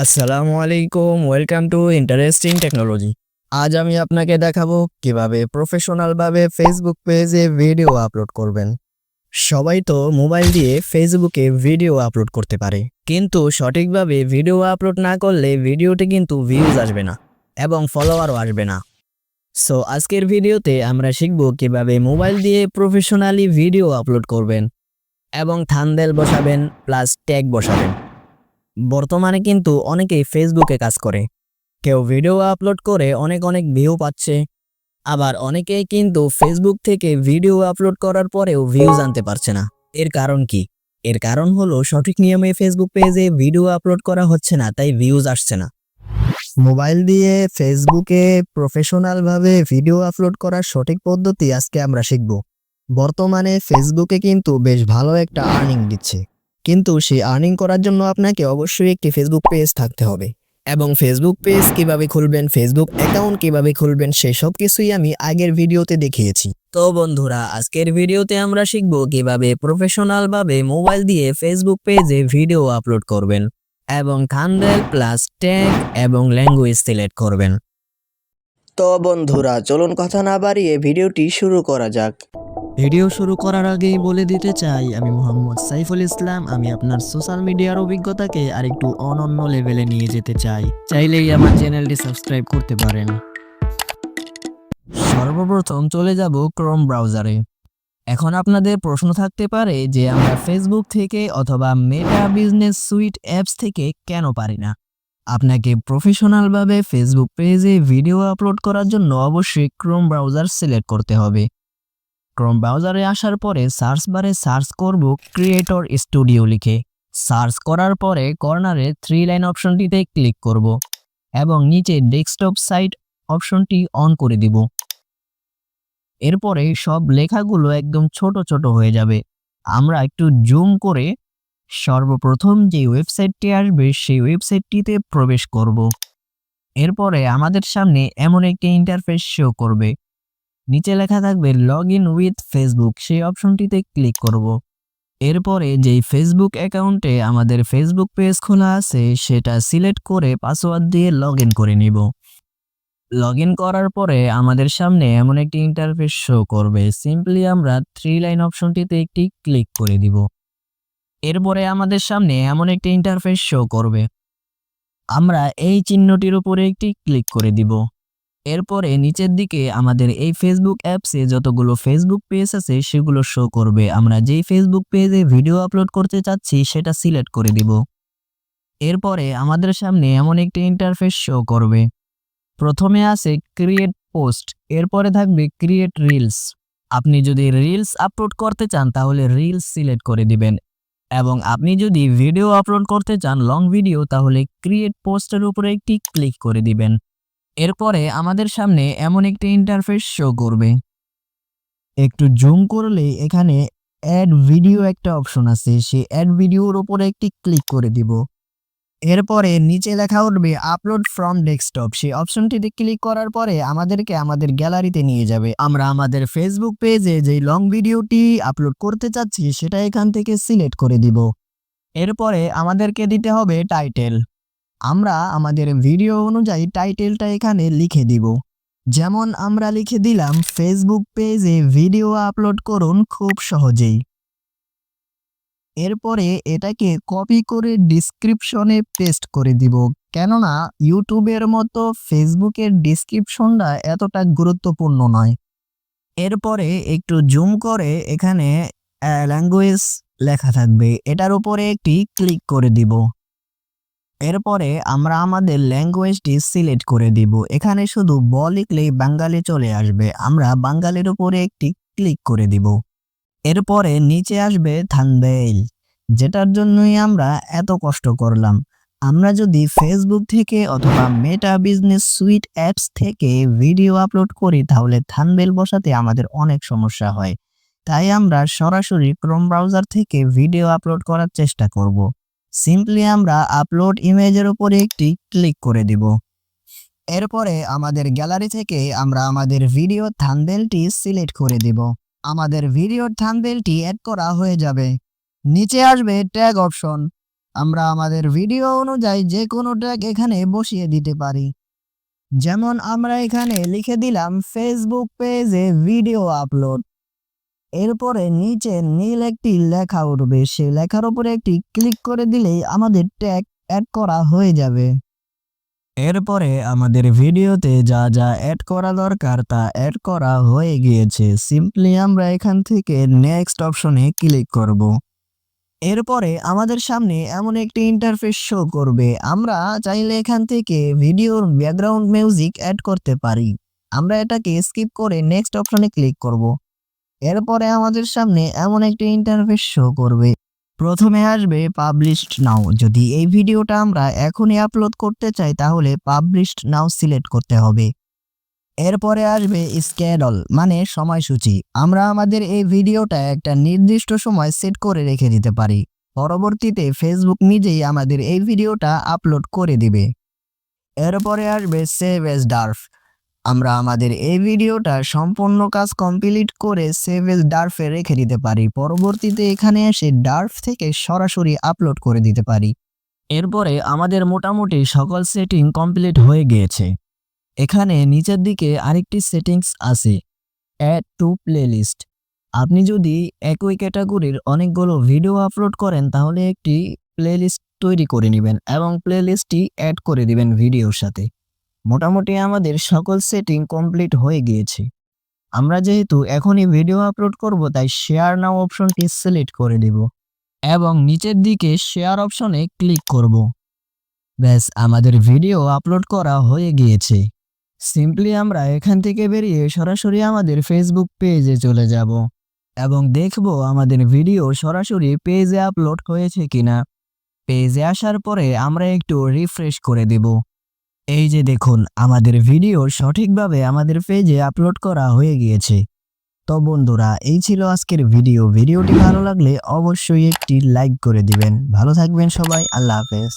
আসসালামু আলাইকুম, welcome to interesting technology. আজ আমি আপনাকে দেখাবো কিভাবে প্রফেশনালভাবে ফেসবুক পেজে ভিডিও আপলোড করবেন। সবাই তো মোবাইল দিয়ে ফেসবুকে ভিডিও আপলোড করতে পারে, কিন্তু সঠিকভাবে ভিডিও আপলোড না করলে ভিডিওতে কিন্তু ভিউজ আসবে না এবং ফলোয়ারও আসবে না। সো আজকের ভিডিওতে আমরা শিখব কিভাবে মোবাইল দিয়ে প্রফেশনালি ভিডিও আপলোড করবেন এবং থাম্বনেল বসাবেন প্লাস ট্যাগ বসাবেন। বর্তমানে কিন্তু অনেকেই ফেসবুকে কাজ করে, কেউ ভিডিও আপলোড করে অনেক অনেক ভিউ পাচ্ছে, আবার অনেকেই কিন্তু ফেসবুক থেকে ভিডিও আপলোড করার পরেও ভিউজ আনতে পারছে না। এর কারণ কি? এর কারণ হলো সঠিক নিয়মে ফেসবুক পেজে ভিডিও আপলোড করা হচ্ছে না, তাই ভিউজ আসছে না। মোবাইল দিয়ে ফেসবুকে প্রফেশনালভাবে ভিডিও আপলোড করার সঠিক পদ্ধতি আজকে আমরা শিখব। বর্তমানে ফেসবুকে কিন্তু বেশ ভালো একটা আর্নিং দিচ্ছে, কিন্তু সেই আর্নিং করার জন্য আপনাকে অবশ্যই একটি ফেসবুক পেজ থাকতে হবে। এবং ফেসবুক পেজ কিভাবে খুলবেন, ফেসবুক অ্যাকাউন্ট কিভাবে খুলবেন, সেসব কিছুই আমি আগের ভিডিওতে দেখিয়েছি। তো বন্ধুরা, আজকের ভিডিওতে আমরা শিখব কিভাবে প্রফেশনালভাবে মোবাইল দিয়ে ফেসবুক পেজে ভিডিও আপলোড করবেন এবং থাম্বনেল প্লাস ট্যাগ এবং ল্যাঙ্গুয়েজ সিলেক্ট করবেন। তো বন্ধুরা, চলুন কথা না বাড়িয়ে ভিডিওটি শুরু করা যাক। ভিডিও শুরু করার আগেই বলে দিতে চাই, আমি মোহাম্মদ সাইফুল ইসলাম। আমি আপনার সোশ্যাল মিডিয়ার অভিজ্ঞতাকে আরেকটু অনন্য লেভেলে নিয়ে যেতে চাই। চাইলেই আমার চ্যানেলটি সাবস্ক্রাইব করতে পারেন। সর্বপ্রথম চলে যাব ক্রোম ব্রাউজারে। এখন আপনাদের প্রশ্ন থাকতে পারে যে আমরা ফেসবুক থেকে অথবা মেটা বিজনেস সুইট অ্যাপস থেকে কেন পারি না। আপনাকে প্রফেশনালভাবে ফেসবুক পেজে ভিডিও আপলোড করার জন্য অবশ্যই ক্রোম ব্রাউজার সিলেক্ট করতে হবে। ক্রোম ব্রাউজারে আসার পরে সার্চ বারে সার্চ করব ক্রিয়েটর স্টুডিও লিখে। সার্চ করার পরে কর্নারে 3 লাইন অপশনটিতে ক্লিক করব এবং নিচে ডেস্কটপ সাইট অপশনটি অন করে দিব। এরপরে সব লেখাগুলো একদম ছোট ছোট হয়ে যাবে। আমরা একটু জুম করে সর্বপ্রথম যে ওয়েবসাইটটি আসবে সেই ওয়েবসাইটটিতে প্রবেশ করব। এরপরে আমাদের সামনে এমন একটি ইন্টারফেস শো করবে। নিচে লেখা থাকবে লগ ইন উইথ ফেসবুক, সেই অপশনটিতে ক্লিক করব। এরপরে যেই ফেসবুক অ্যাকাউন্টে আমাদের ফেসবুক পেজ খোলা আছে সেটা সিলেক্ট করে পাসওয়ার্ড দিয়ে লগ ইন করে নিব। লগ ইন করার পরে আমাদের সামনে এমন একটি ইন্টারফেস শো করবে। সিম্পলি আমরা 3 লাইন অপশনটিতে একটি ক্লিক করে দিব। এরপরে আমাদের সামনে এমন একটি ইন্টারফেস শো করবে। আমরা এই চিহ্নটির উপরে একটি ক্লিক করে দিব। এরপরে নিচের দিকে আমাদের এই ফেসবুক অ্যাপসে যতগুলো ফেসবুক পেজ আছে সেগুলো শো করবে। আমরা যেই ফেসবুক পেজে ভিডিও আপলোড করতে চাচ্ছি সেটা সিলেক্ট করে দিব। এরপরে আমাদের সামনে এমন একটি ইন্টারফেস শো করবে। প্রথমে আছে ক্রিয়েট পোস্ট, এরপরে থাকবে ক্রিয়েট রিলস। আপনি যদি রিলস আপলোড করতে চান তাহলে রিলস সিলেক্ট করে দিবেন, এবং আপনি যদি ভিডিও আপলোড করতে চান লং ভিডিও তাহলে ক্রিয়েট পোস্টের উপরে একটি ক্লিক করে দিবেন। এরপরে আমাদের সামনে এমন একটি ইন্টারফেস শো করবে। একটু জুম করলে এখানে অ্যাড ভিডিও একটা অপশন আছে, সেই অ্যাড ভিডিওর উপরে একটি ক্লিক করে দিব। এরপরে নিচে লেখা উঠবে আপলোড ফ্রম ডেস্কটপ, সেই অপশনটিতে ক্লিক করার পরে আমাদেরকে আমাদের গ্যালারিতে নিয়ে যাবে। আমরা আমাদের ফেসবুক পেজে যে লং ভিডিওটি আপলোড করতে চাচ্ছি সেটা এখান থেকে সিলেক্ট করে দিব। এরপরে আমাদেরকে দিতে হবে টাইটেল। আমরা আমাদের ভিডিও অনুযায়ী টাইটেলটা এখানে লিখে দিব। যেমন আমরা লিখে দিলাম ফেসবুক পেজে ভিডিও আপলোড করুন খুব সহজেই। এরপরে এটাকে কপি করে ডেসক্রিপশনে পেস্ট করে দিব, কেননা ইউটিউবের মতো ফেসবুকের ডেসক্রিপশনটা এতটা গুরুত্বপূর্ণ নয়। এরপরে একটু জুম করে এখানে ল্যাঙ্গুয়েজ লেখা থাকবে, এটার উপরে একটি ক্লিক করে দিব। এরপরে আমরা আমাদের ল্যাঙ্গুয়েজটি সিলেক্ট করে দিব। এখানে শুধু লিখলেই বাঙালি চলে আসবে, আমরা বাঙালির উপরে একটি ক্লিক করে দিব। এরপরে নিচে আসবে থাম্বনেল, যেটার জন্যই আমরা এত কষ্ট করলাম। আমরা যদি ফেসবুক থেকে অথবা মেটা বিজনেস সুইট অ্যাপস থেকে ভিডিও আপলোড করি তাহলে থাম্বনেল বসাতে আমাদের অনেক সমস্যা হয়, তাই আমরা সরাসরি ক্রোম ব্রাউজার থেকে ভিডিও আপলোড করার চেষ্টা করব। সিম্পলি আমরা আপলোড ইমেজের উপরে একটি ক্লিক করে দিব। এরপরে আমাদের গ্যালারি থেকে আমরা আমাদের ভিডিও থাম্বনেলটি সিলেক্ট করে দিব। আমাদের ভিডিওর থাম্বনেলটি অ্যাড করা হয়ে যাবে। নিচে আসবে ট্যাগ অপশন, আমরা আমাদের ভিডিও অনুযায়ী যে কোনো ট্যাগ এখানে বসিয়ে দিতে পারি। যেমন আমরা এখানে লিখে দিলাম ফেসবুক পেজে ভিডিও আপলোড। এরপরে নিচে নীল একটি লেখা উঠবে, সেই লেখার উপরে একটি ক্লিক করে দিলেই আমাদের ট্যাগ অ্যাড করা হয়ে যাবে। এরপরে আমাদের ভিডিওতে যা যা অ্যাড করা দরকার তা অ্যাড করা হয়ে গিয়েছে। সিম্পলি আমরা এখান থেকে নেক্সট অপশনে ক্লিক করব। এরপরে আমাদের সামনে এমন একটি ইন্টারফেস শো করবে। আমরা চাইলে এখান থেকে ভিডিওর ব্যাকগ্রাউন্ড মিউজিক অ্যাড করতে পারি। আমরা এটাকে স্কিপ করে নেক্সট অপশনে ক্লিক করব। এরপরে আমাদের সামনে এমন একটি ইন্টারফেস শো করবে। প্রথমে আসবে পাবলিশড নাও। যদি এই ভিডিওটা আমরা এখনই আপলোড করতে চাই তাহলে পাবলিশড নাও সিলেক্ট করতে হবে। এরপরে আসবে স্কেডুল মানে সময়সূচি। আমরা আমাদের এই ভিডিওটা একটা নির্দিষ্ট সময় সেট করে রেখে দিতে পারি। পরবর্তীতে ফেসবুক নিজেই আমাদের এই ভিডিওটা আপলোড করে দিবে। এরপরে আসবে সেভ এজ ডার্ফ। আমরা আমাদের এই ভিডিওটা সম্পূর্ণ কাজ কমপ্লিট করে সেভ এজ ডার্ফে রেখে দিতে পারি। পরবর্তীতে এখানে এসে ডার্ফ থেকে সরাসরি আপলোড করে দিতে পারি। এরপরে আমাদের মোটামুটি সকল সেটিং কমপ্লিট হয়ে গিয়েছে। এখানে নিচের দিকে আরেকটি সেটিংস আছে, অ্যাড টু প্লেলিস্ট। আপনি যদি একই ক্যাটাগরির অনেকগুলো ভিডিও আপলোড করেন তাহলে একটি প্লেলিস্ট তৈরি করে নেবেন এবং প্লেলিস্টটি অ্যাড করে দিবেন ভিডিওর সাথে। মোটামুটি আমাদের সকল সেটিং কমপ্লিট হয়ে গিয়েছে। আমরা যেহেতু এখনই ভিডিও আপলোড করব তাই শেয়ার নাও অপশনটি সিলেক্ট করে দেব এবং নিচের দিকে শেয়ার অপশনে ক্লিক করব। ব্যাস আমাদের ভিডিও আপলোড করা হয়ে গিয়েছে। সিম্পলি আমরা এখান থেকে বেরিয়ে সরাসরি আমাদের ফেসবুক পেজে চলে যাব এবং দেখব আমাদের ভিডিও সরাসরি পেজে আপলোড হয়েছে কিনা। পেজে আসার পরে আমরা একটু রিফ্রেশ করে দেব। এই যে দেখুন আমাদের ভিডিও সঠিকভাবে আমাদের পেজে আপলোড করা হয়ে গিয়েছে। তো বন্ধুরা, এই ছিল আজকের ভিডিওটি ভালো লাগলে অবশ্যই একটি লাইক করে দিবেন। ভালো থাকবেন সবাই, আল্লাহ হাফেজ।